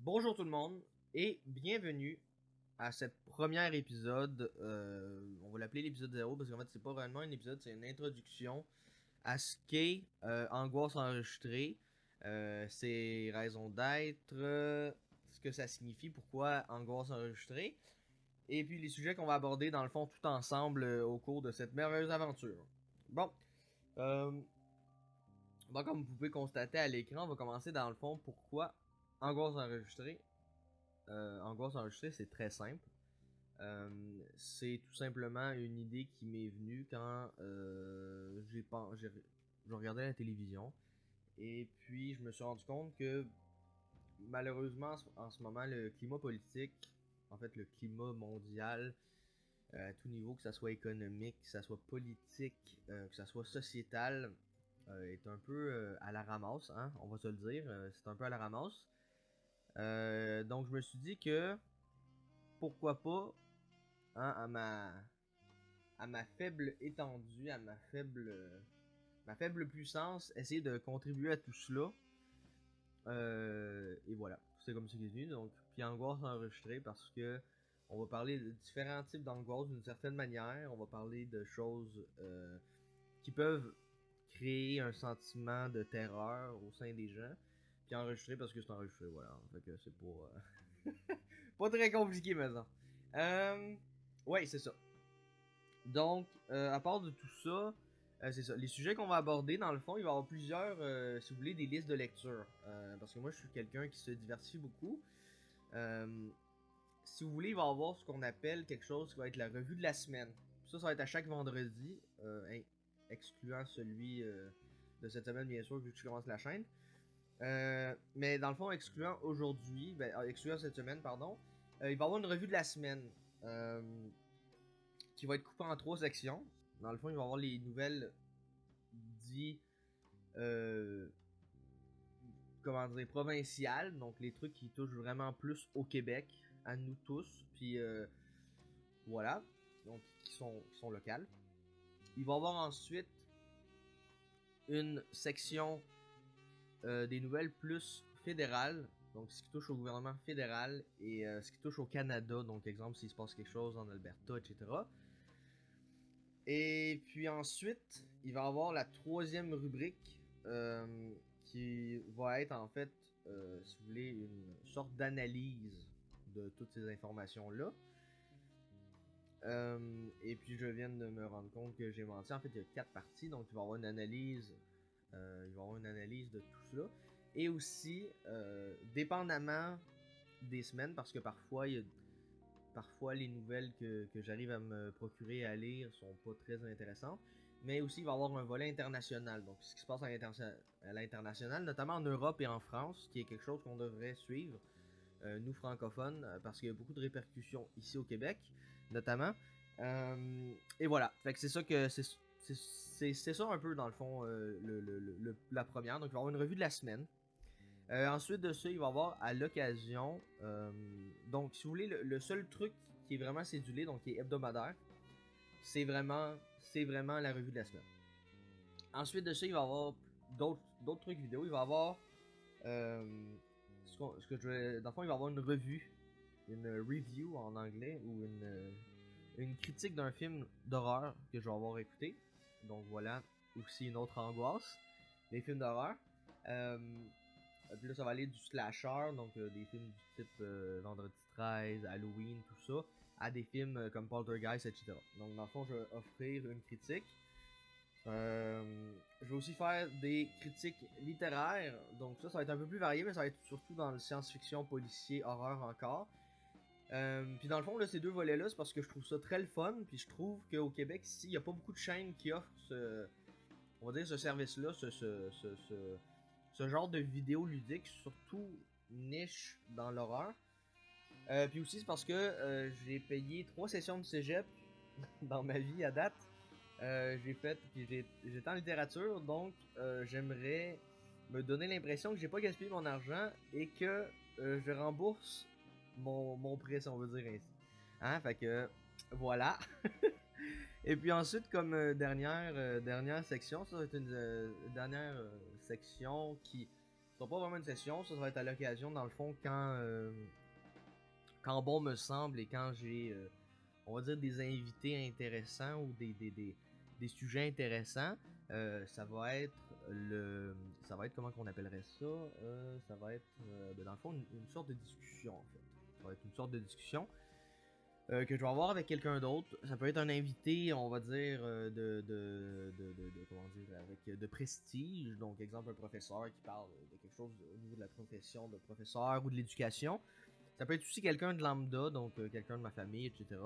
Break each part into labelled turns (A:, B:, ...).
A: Bonjour tout le monde et bienvenue à cette premier épisode. On va l'appeler l'épisode 0 parce qu'en fait c'est pas vraiment un épisode, c'est une introduction à ce qu'est Angoisse enregistrée, ses raisons d'être, ce que ça signifie, pourquoi Angoisse enregistrée, et puis les sujets qu'on va aborder dans le fond tout ensemble au cours de cette merveilleuse aventure. Bon, euh, comme vous pouvez constater à l'écran, on va commencer dans le fond pourquoi Angoisse enregistrée. Angoisse enregistrée, c'est très simple. C'est tout simplement une idée qui m'est venue quand je regardais la télévision. Et puis, je me suis rendu compte que malheureusement, en ce moment, le climat politique, en fait, le climat mondial, à tout niveau, que ça soit économique, que ça soit politique, que ça soit sociétal, est un peu à la ramasse, hein, on va se le dire. C'est un peu à la ramasse. Donc, je me suis dit que pourquoi pas, hein, à ma faible étendue, à ma faible puissance, essayer de contribuer à tout cela. Et voilà, c'est comme ça qu'il est venu. Donc, puis angoisse enregistrée parce que on va parler de différents types d'angoisse d'une certaine manière. On va parler de choses qui peuvent créer un sentiment de terreur au sein des gens. Puis enregistré parce que c'est enregistré, voilà. Fait que c'est pas très compliqué maintenant. Ouais, c'est ça. Donc, à part de tout ça, c'est ça. Les sujets qu'on va aborder, dans le fond, il va y avoir plusieurs, si vous voulez, des listes de lecture. Parce que moi, je suis quelqu'un qui se diversifie beaucoup. Euh, Si vous voulez, il va y avoir ce qu'on appelle quelque chose qui va être la revue de la semaine. Ça va être à chaque vendredi, excluant celui de cette semaine, bien sûr, vu que je commence la chaîne. Mais dans le fond, excluant cette semaine, pardon, il va y avoir une revue de la semaine. Qui va être coupé en 3 sections. Dans le fond, il va y avoir les nouvelles dites comment dire, provinciales, donc les trucs qui touchent vraiment plus au Québec, à nous tous, puis voilà, donc qui sont locales. Il va y avoir ensuite une section des nouvelles plus fédérales, donc ce qui touche au gouvernement fédéral et ce qui touche au Canada, donc exemple s'il se passe quelque chose en Alberta, etc. Et puis ensuite, il va y avoir la troisième rubrique qui va être en fait, si vous voulez, une sorte d'analyse de toutes ces informations-là. Et puis je viens de me rendre compte que j'ai menti. En fait, il y a 4 parties, donc il va y avoir une analyse. Il va y avoir une analyse de tout cela. Et aussi, dépendamment des semaines, parce que parfois les nouvelles que j'arrive à me procurer et à lire sont pas très intéressantes. Mais aussi, il va y avoir un volet international. Donc, ce qui se passe à l'international, notamment en Europe et en France, qui est quelque chose qu'on devrait suivre, nous francophones, parce qu'il y a beaucoup de répercussions ici au Québec, notamment. Et voilà. Fait que c'est ça que c'est ça un peu dans le fond la première. Donc, il va y avoir une revue de la semaine. Ensuite de ça, il va y avoir à l'occasion. Donc, si vous voulez, le seul truc qui est vraiment cédulé, donc qui est hebdomadaire, c'est vraiment la revue de la semaine. Ensuite de ça, il va y avoir d'autres trucs vidéo. Il va y avoir. Dans le fond, il va y avoir une revue, une review en anglais, ou une critique d'un film d'horreur que je vais avoir écouté. Donc voilà, aussi une autre angoisse. Les films d'horreur. Puis là, ça va aller du slasher, donc des films du type Vendredi 13, Halloween, tout ça, à des films comme Poltergeist, etc. Donc, dans le fond, je vais offrir une critique. Je vais aussi faire des critiques littéraires, donc ça va être un peu plus varié, mais ça va être surtout dans le science-fiction, policier, horreur encore. Puis dans le fond, là, ces deux volets-là, c'est parce que je trouve ça très le fun, puis je trouve qu'au Québec, ici, il n'y a pas beaucoup de chaînes qui offrent on va dire, ce service-là, ce genre de vidéo ludique, surtout niche dans l'horreur. Puis aussi, c'est parce que j'ai payé 3 sessions de cégep dans ma vie à date. J'étais en littérature, donc j'aimerais me donner l'impression que j'ai pas gaspillé mon argent et que je rembourse mon prêt, si on veut dire ainsi. Hein, fait que voilà. Et puis ensuite, comme dernière section, ça va être une dernière section qui sera pas vraiment une session, ça va être à l'occasion, dans le fond, quand bon me semble et quand j'ai, on va dire, des invités intéressants ou des sujets intéressants. Ça va être comment qu'on appellerait ça? Ça va être, dans le fond, une sorte de discussion, en fait. Ça va être une sorte de discussion que je vais avoir avec quelqu'un d'autre. Ça peut être un invité, on va dire, comment dire, avec de prestige. Donc, exemple, un professeur qui parle de quelque chose au niveau de la profession de professeur ou de l'éducation. Ça peut être aussi quelqu'un de lambda, donc quelqu'un de ma famille, etc.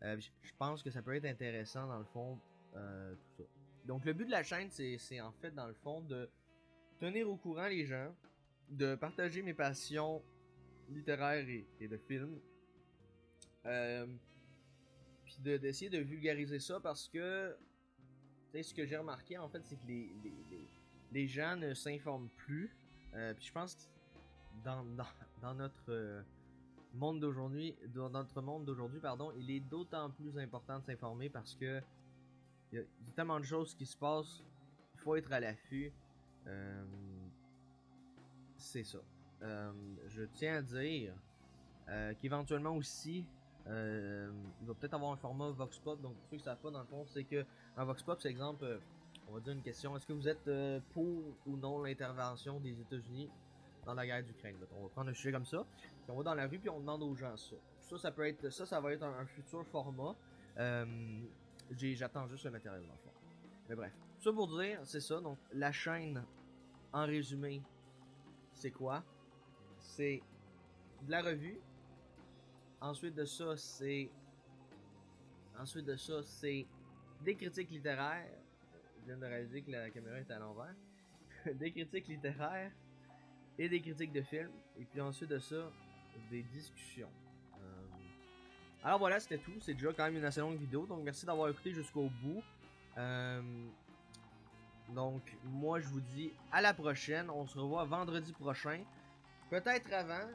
A: Je pense que ça peut être intéressant, dans le fond, tout ça. Donc, le but de la chaîne, c'est en fait, dans le fond, de tenir au courant les gens, de partager mes passions littéraires et de films, euh, puis d'essayer de vulgariser ça parce que, tu sais, ce que j'ai remarqué, en fait, c'est que les gens ne s'informent plus. Puis je pense que dans notre monde d'aujourd'hui, dans notre monde d'aujourd'hui, pardon, il est d'autant plus important de s'informer parce que il y a tellement de choses qui se passent, il faut être à l'affût. Euh, c'est ça. Je tiens à dire qu'éventuellement aussi, il va peut-être avoir un format Vox Pop. Donc, pour ceux qui ne savent pas, dans le fond, c'est que un Vox Pop, c'est exemple, on va dire une question, est-ce que vous êtes pour ou non l'intervention des États-Unis dans la guerre d'Ukraine? On va prendre un sujet comme ça, puis on va dans la rue, puis on demande aux gens ça. Ça peut être, ça va être un futur format. Euh, J'attends juste le matériel dans le fond. Mais bref, ça pour dire, c'est ça. Donc, la chaîne, en résumé, c'est quoi? C'est de la revue. Ensuite de ça, c'est des critiques littéraires. Je viens de réaliser que la caméra est à l'envers. Des critiques littéraires et des critiques de films. Et puis ensuite de ça, des discussions. Alors voilà, c'était tout. C'est déjà quand même une assez longue vidéo. Donc merci d'avoir écouté jusqu'au bout. Donc moi je vous dis à la prochaine. On se revoit vendredi prochain. Peut-être avant,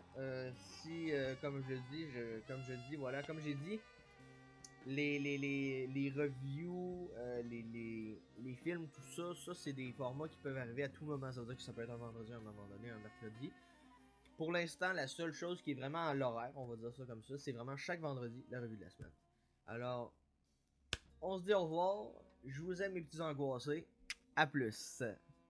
A: si comme je dis, voilà, comme j'ai dit, les reviews, les films, tout ça c'est des formats qui peuvent arriver à tout moment. Ça veut dire que ça peut être un vendredi, un moment donné, un mercredi. Pour l'instant, la seule chose qui est vraiment à l'horaire, on va dire ça comme ça, c'est vraiment chaque vendredi, la revue de la semaine. Alors, on se dit au revoir. Je vous aime mes petits angoissés. À plus.